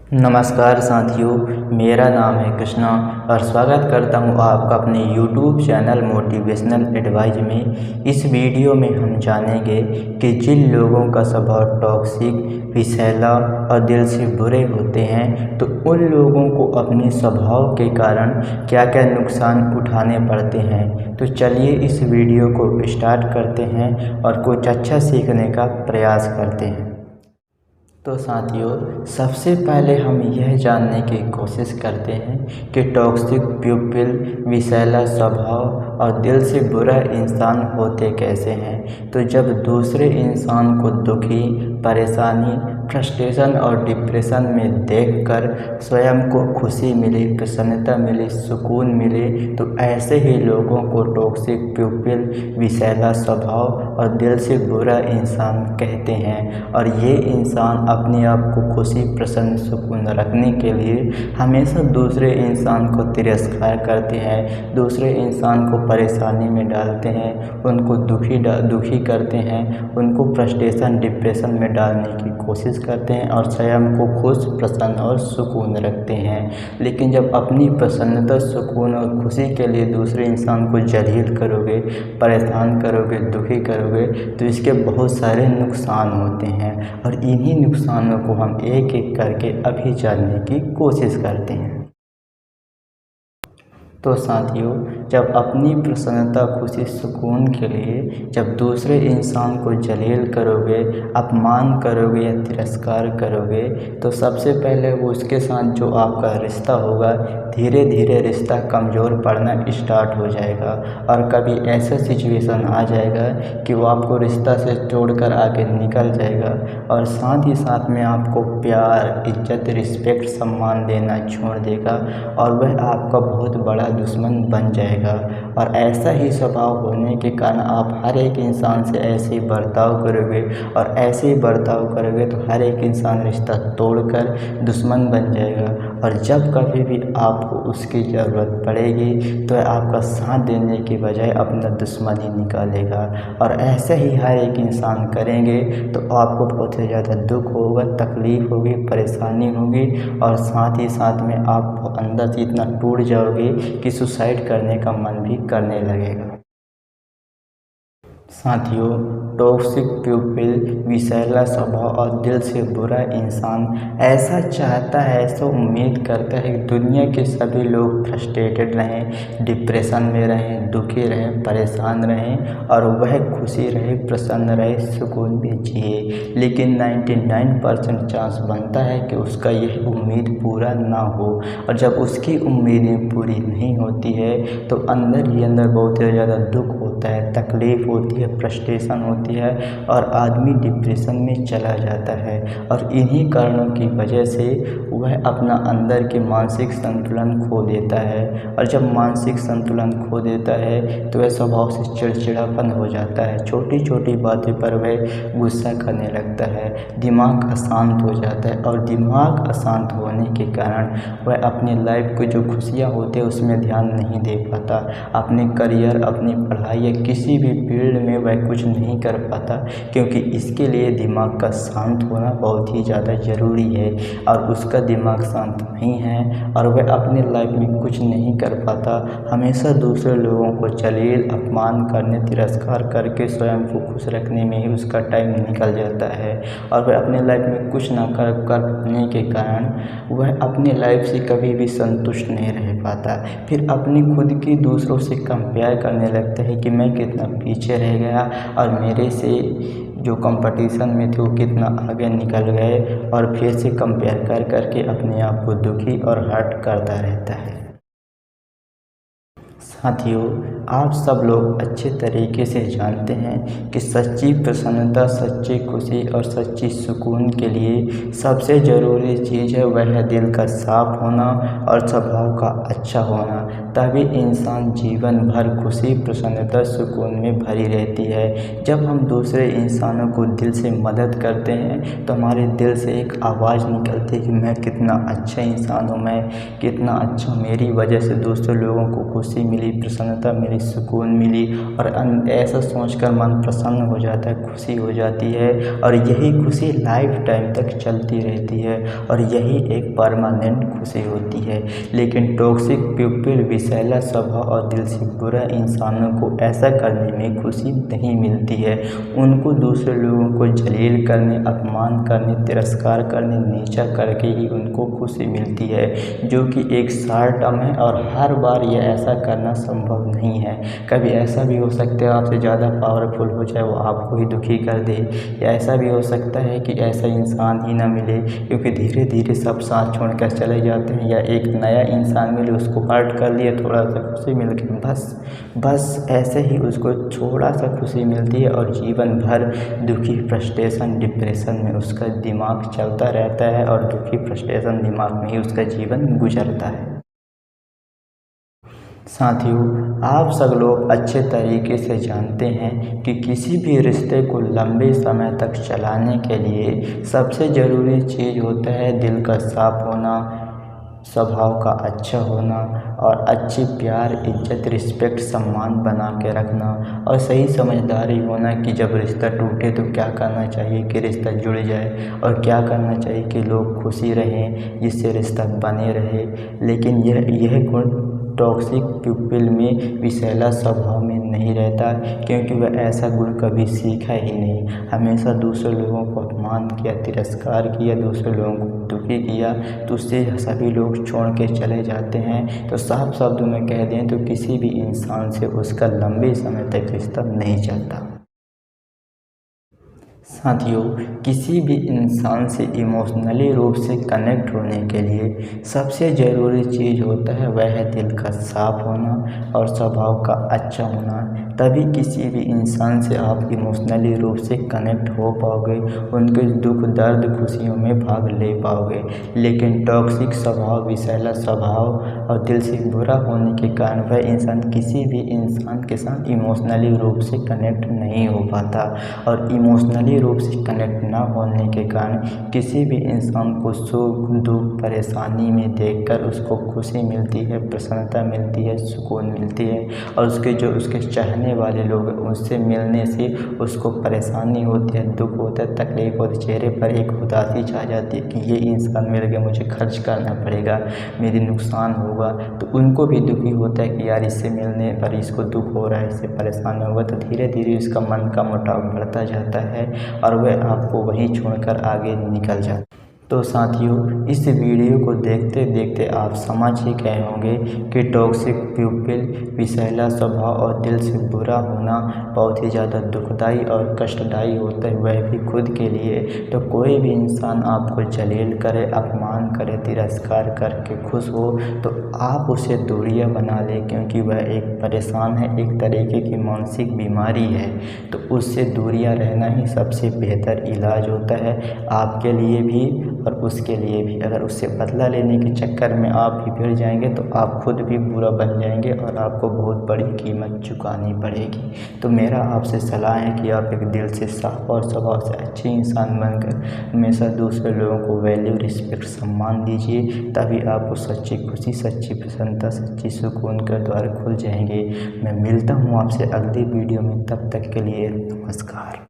नमस्कार साथियों, मेरा नाम है कृष्णा और स्वागत करता हूं आपका अपने YouTube चैनल मोटिवेशनल एडवाइस में। इस वीडियो में हम जानेंगे कि जिन लोगों का स्वभाव टॉक्सिक, विषैला और दिल से बुरे होते हैं तो उन लोगों को अपने स्वभाव के कारण क्या क्या नुकसान उठाने पड़ते हैं। तो चलिए इस वीडियो को स्टार्ट करते हैं और कुछ अच्छा सीखने का प्रयास करते हैं। तो साथियों, सबसे पहले हम यह जानने की कोशिश करते हैं कि टॉक्सिक पीपल, विषैला स्वभाव और दिल से बुरा इंसान होते कैसे हैं। तो जब दूसरे इंसान को दुखी, परेशानी, फ्रस्ट्रेशन और डिप्रेशन में देखकर स्वयं को खुशी मिले, प्रसन्नता मिले, सुकून मिले, तो ऐसे ही लोगों को टॉक्सिक पीपल, विषैला स्वभाव और दिल से बुरा इंसान कहते हैं। और ये इंसान अपने आप को खुशी, प्रसन्न, सुकून रखने के लिए हमेशा दूसरे इंसान को तिरस्कार करते हैं, दूसरे इंसान को परेशानी में डालते हैं, उनको दुखी करते हैं, उनको फ्रस्ट्रेशन, डिप्रेशन में डालने की कोशिश करते हैं और स्वयं को खुश, प्रसन्न और सुकून रखते हैं। लेकिन जब अपनी प्रसन्नता, सुकून और खुशी के लिए दूसरे इंसान को जलील करोगे, परेशान करोगे, दुखी करोगे तो इसके बहुत सारे नुकसान होते हैं और इन्हीं नुकसानों को हम एक एक करके अभी जानने की कोशिश करते हैं। तो साथियों, जब अपनी प्रसन्नता, खुशी, सुकून के लिए जब दूसरे इंसान को जलील करोगे, अपमान करोगे या तिरस्कार करोगे तो सबसे पहले वो उसके साथ जो आपका रिश्ता होगा, धीरे धीरे रिश्ता कमज़ोर पड़ना स्टार्ट हो जाएगा और कभी ऐसा सिचुएशन आ जाएगा कि वो आपको रिश्ता से छोड़कर आगे निकल जाएगा और साथ ही साथ में आपको प्यार, इज्जत, रिस्पेक्ट, सम्मान देना छोड़ देगा और वह आपका बहुत बड़ा दुश्मन बन जाएगा। और ऐसा ही स्वभाव होने के कारण आप हर एक इंसान से ऐसे ही बर्ताव करोगे और ऐसे ही बर्ताव करोगे तो हर एक इंसान रिश्ता तोड़कर दुश्मन बन जाएगा और जब कभी भी आपको उसकी ज़रूरत पड़ेगी तो आपका साथ देने के बजाय अपना दुश्मन ही निकालेगा। और ऐसे ही हर एक इंसान करेंगे तो आपको बहुत ही ज़्यादा दुख होगा, तकलीफ़ होगी, परेशानी होगी और साथ ही साथ में आप अंदर से इतना टूट जाओगे कि सुसाइड करने का मन भी करने लगेगा। साथियों, टॉक्सिक पीपल, विषैला स्वभाव और दिल से बुरा इंसान ऐसा चाहता है, ऐसा उम्मीद करता है कि दुनिया के सभी लोग फ्रस्ट्रेटेड रहें, डिप्रेशन में रहें, दुखी रहें, परेशान रहें और वह खुशी रहे, प्रसन्न रहे, सुकून में जिए। लेकिन 99% चांस बनता है कि उसका यह उम्मीद पूरा ना हो और जब उसकी उम्मीदें पूरी नहीं होती है तो अंदर ही अंदर बहुत ही ज़्यादा दुख होता है, तकलीफ़ होती है, फ्रस्ट्रेशन होती है और आदमी डिप्रेशन में चला जाता है। और इन्हीं कारणों की वजह से वह अपना अंदर के मानसिक संतुलन खो देता है और जब मानसिक संतुलन खो देता है तो वह स्वभाव से चिड़चिड़ापन हो जाता है, छोटी छोटी बातें पर वह गुस्सा करने लगता है, दिमाग अशांत हो जाता है और दिमाग अशांत होने के कारण वह अपनी लाइफ को जो खुशियाँ होती है उसमें ध्यान नहीं दे पाता, अपने करियर, अपनी पढ़ाई या किसी भी फील्ड में वह कुछ नहीं कर पाता क्योंकि इसके लिए दिमाग का शांत होना बहुत ही ज़्यादा ज़रूरी है और उसका दिमाग शांत नहीं है और वह अपने लाइफ में कुछ नहीं कर पाता, हमेशा दूसरे लोगों को जलील, अपमान करने, तिरस्कार करके स्वयं को खुश रखने में ही उसका टाइम निकल जाता है और वह अपने लाइफ में कुछ ना कर पाने के कारण वह अपनी लाइफ से कभी भी संतुष्ट नहीं रह पाता। फिर अपनी खुद की दूसरों से कंपेयर करने लगता है कि मैं कितना पीछे रह गया और मेरे से जो कंपटीशन में थे वो कितना आगे निकल गए और फिर से कंपेयर कर करके अपने आप को दुखी और हर्ट करता रहता है। साथियों, आप सब लोग अच्छे तरीके से जानते हैं कि सच्ची प्रसन्नता, सच्ची खुशी और सच्ची सुकून के लिए सबसे ज़रूरी चीज़ है वह दिल का साफ होना और स्वभाव का अच्छा होना, तभी इंसान जीवन भर खुशी, प्रसन्नता, सुकून में भरी रहती है। जब हम दूसरे इंसानों को दिल से मदद करते हैं तो हमारे दिल से एक आवाज़ निकलती है कि मैं कितना अच्छा इंसान हूँ, मैं कितना अच्छा, मेरी वजह से दूसरे लोगों को खुशी मिली, मिली, प्रसन्नता मिली, सुकून मिली और ऐसा सोचकर मन प्रसन्न हो जाता है, खुशी हो जाती है और यही खुशी लाइफ टाइम तक चलती रहती है और यही एक परमानेंट खुशी होती है। लेकिन टॉक्सिक पीपल विषैला स्वभाव और दिल से बुरा इंसानों को ऐसा करने में खुशी नहीं मिलती है। उनको दूसरे लोगों को जलील करने, अपमान करने, तिरस्कार करने, नीचा करके ही उनको खुशी मिलती है, जो कि एक शॉर्ट टर्म है और हर बार यह ऐसा करना संभव नहीं है। कभी ऐसा भी हो सकता है आपसे ज़्यादा पावरफुल हो जाए, वो आपको ही दुखी कर दे, या ऐसा भी हो सकता है कि ऐसा इंसान ही ना मिले, क्योंकि धीरे धीरे सब साथ छोड़कर चले जाते हैं, या एक नया इंसान मिले, उसको हर्ट कर लिया, थोड़ा सा खुशी मिल गई, बस ऐसे ही उसको थोड़ा सा खुशी मिलती है और जीवन भर दुखी, फ्रस्ट्रेशन, डिप्रेशन में उसका दिमाग चलता रहता है और दुखी, फ्रस्ट्रेशन दिमाग में ही उसका जीवन गुजरता है। साथियों, आप सब लोग अच्छे तरीके से जानते हैं कि किसी भी रिश्ते को लंबे समय तक चलाने के लिए सबसे ज़रूरी चीज़ होता है दिल का साफ होना, स्वभाव का अच्छा होना और अच्छी प्यार, इज्जत, रिस्पेक्ट, सम्मान बना के रखना और सही समझदारी होना कि जब रिश्ता टूटे तो क्या करना चाहिए कि रिश्ता जुड़ जाए और क्या करना चाहिए कि लोग खुशी रहें, जिससे रिश्ता बने रहे। लेकिन यह गुण टॉक्सिक पीपल में, विषैला स्वभाव में नहीं रहता, क्योंकि वह ऐसा गुण कभी सीखा ही नहीं। हमेशा दूसरे लोगों को अपमान किया, तिरस्कार किया, दूसरे लोगों को दुखी किया, तो उससे सभी लोग छोड़ के चले जाते हैं। तो साफ शब्दों में कह दें तो किसी भी इंसान से उसका लंबे समय तक रिश्ता नहीं चलता। साथियों, किसी भी इंसान से इमोशनली रूप से कनेक्ट होने के लिए सबसे ज़रूरी चीज़ होता है वह है दिल का साफ होना और स्वभाव का अच्छा होना। तभी किसी भी इंसान से आप इमोशनली रूप से कनेक्ट हो पाओगे, उनके दुख, दर्द, खुशियों में भाग ले पाओगे। लेकिन टॉक्सिक स्वभाव, विषैला स्वभाव और दिल से बुरा होने के कारण वह इंसान किसी भी इंसान के साथ इमोशनली रूप से कनेक्ट नहीं हो पाता और इमोशनली रूप से कनेक्ट ना होने के कारण किसी भी इंसान को सुख, दुख, परेशानी में देखकर उसको खुशी मिलती है, प्रसन्नता मिलती है, सुकून मिलती है और उसके चाहने वाले लोग उससे मिलने से उसको परेशानी होती है, दुख होता है, तकलीफ होती है, चेहरे पर एक उदासी छा जाती है कि ये इंसान मिल गया, मुझे खर्च करना पड़ेगा, मेरी नुकसान होगा। तो उनको भी दुखी होता है कि यार इससे मिलने पर इसको दुख हो रहा है, इससे परेशानी होगा। तो धीरे धीरे उसका मन का मुटाव बढ़ता जाता है और वह आपको वहीं छोड़कर आगे निकल जाता है। तो साथियों, इस वीडियो को देखते देखते आप समझ ही गए होंगे कि टॉक्सिक पीपल, विषैला स्वभाव और दिल से बुरा होना बहुत ही ज़्यादा दुखदाई और कष्टदायी होता है, वह भी खुद के लिए। तो कोई भी इंसान आपको जलील करे, अपमान करे, तिरस्कार करके खुश हो तो आप उसे दूरियां बना लें, क्योंकि वह एक परेशान है, एक तरीके की मानसिक बीमारी है। तो उससे दूरियां रहना ही सबसे बेहतर इलाज होता है आपके लिए भी और उसके लिए भी। अगर उससे बदला लेने के चक्कर में आप भी भिड़ जाएंगे तो आप खुद भी बुरा बन जाएंगे और आपको बहुत बड़ी कीमत चुकानी पड़ेगी। तो मेरा आपसे सलाह है कि आप एक दिल से साफ और स्वभाव से अच्छे इंसान बनकर हमेशा दूसरे लोगों को वैल्यू, रिस्पेक्ट, सम्मान दीजिए, तभी आपको सच्ची खुशी, सच्ची प्रसन्नता, सच्ची सुकून के द्वार खुल जाएंगे। मैं मिलता हूँ आपसे अगली वीडियो में, तब तक के लिए नमस्कार।